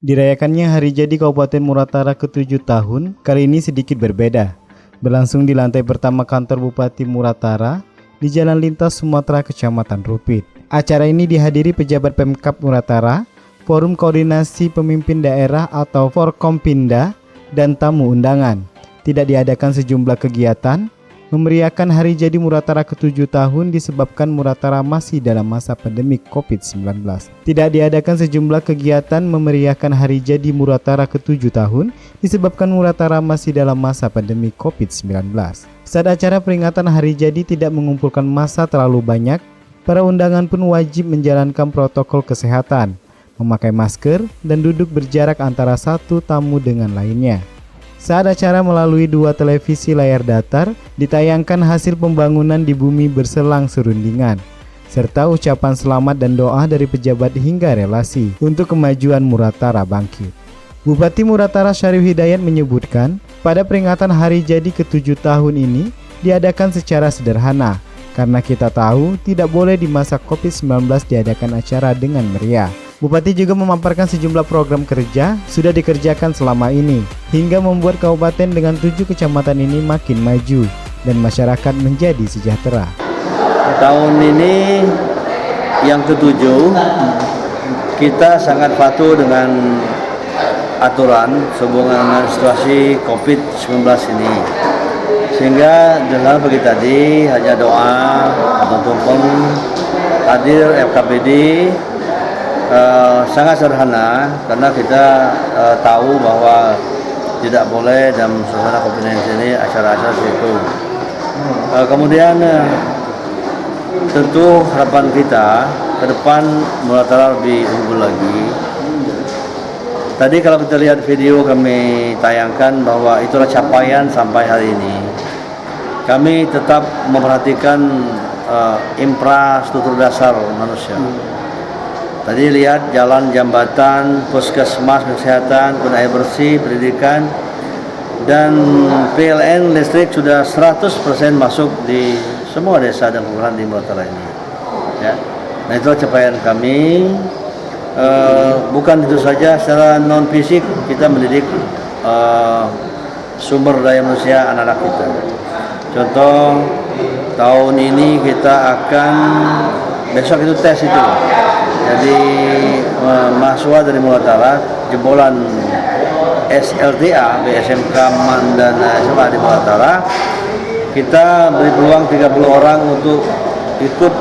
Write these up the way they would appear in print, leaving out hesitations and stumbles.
Dirayakannya Hari Jadi Kabupaten Muratara ke-7 tahun, kali ini sedikit berbeda. Berlangsung di lantai pertama kantor Bupati Muratara, di Jalan Lintas Sumatera, Kecamatan Rupit. Acara ini dihadiri pejabat Pemkab Muratara, Forum Koordinasi Pemimpin Daerah atau Forkompinda, dan tamu undangan. Tidak diadakan sejumlah kegiatan. Memeriahkan Hari Jadi Muratara ke-7 tahun disebabkan Muratara masih dalam masa pandemi COVID-19. Tidak diadakan sejumlah kegiatan memeriahkan Hari Jadi Muratara ke-7 tahun disebabkan Muratara masih dalam masa pandemi COVID-19. Saat acara peringatan Hari Jadi tidak mengumpulkan massa terlalu banyak, para undangan pun wajib menjalankan protokol kesehatan, memakai masker, dan duduk berjarak antara satu tamu dengan lainnya. Saat acara melalui 2 televisi layar datar, ditayangkan hasil pembangunan di bumi berselang serundingan, serta ucapan selamat dan doa dari pejabat hingga relasi untuk kemajuan Muratara bangkit. Bupati Muratara Syarif Hidayat menyebutkan, pada peringatan Hari Jadi ke-7 tahun ini diadakan secara sederhana, karena kita tahu tidak boleh di masa COVID-19 diadakan acara dengan meriah. Bupati juga memaparkan sejumlah program kerja sudah dikerjakan selama ini, hingga membuat kabupaten dengan 7 kecamatan ini makin maju dan masyarakat menjadi sejahtera. Tahun ini yang ke-7, kita sangat patuh dengan aturan sehubungan dengan situasi COVID-19 ini. Sehingga dengan bagi tadi hanya doa ataupun hadir FKPD sangat sederhana karena kita tahu bahwa tidak boleh dalam suasana COVID-19 ini acara-acara seperti itu. Kemudian tentu harapan kita ke depan Muratara lebih unggul lagi. Tadi kalau kita lihat video kami tayangkan bahwa itulah capaian sampai hari ini. Kami tetap memperhatikan infrastruktur dasar manusia. Tadi lihat jalan, jambatan, puskesmas, kesehatan, air bersih, pendidikan, dan PLN listrik sudah 100% masuk di semua desa dan kelurahan di Muratara ini. Ya. Nah, itulah capaian kami. Bukan itu saja, secara non fisik kita mendidik sumber daya manusia anak-anak kita. Contoh, tahun ini kita akan besok itu tes itu. Jadi mahasiswa dari Muratara jebolan SLTA, BSMK MAN dan SMA di Muratara, kita beri peluang 30 orang untuk ikut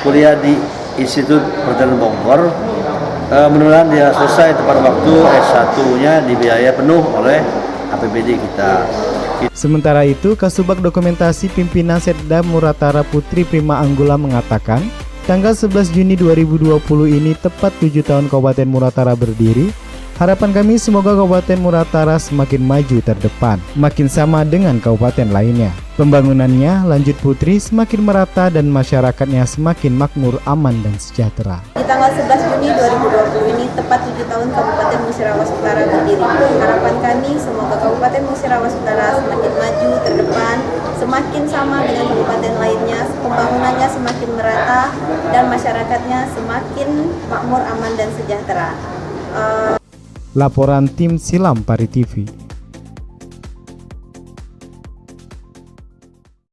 kuliah di Institut Pertanian Bogor. Mudah-mudahan dia selesai tepat waktu, S1-nya dibiaya penuh oleh APBD kita. Sementara itu, Kasubag Dokumentasi Pimpinan Setda Muratara Putri Prima Anggula mengatakan, tanggal 11 Juni 2020 ini tepat 7 tahun Kabupaten Muratara berdiri. Harapan kami semoga Kabupaten Muratara semakin maju terdepan, makin sama dengan kabupaten lainnya. Pembangunannya, lanjut Putri, semakin merata dan masyarakatnya semakin makmur, aman dan sejahtera. Di tanggal 11 Juni 2020 ini tepat 7 tahun Kabupaten Musirawas Utara berdiri. Harapan kami semoga Kabupaten Musirawas Utara semakin maju terdepan, semakin sama dengan kabupaten lainnya, pembangunannya semakin merata dan masyarakatnya semakin makmur, aman dan sejahtera. Laporan tim Silam Pari TV.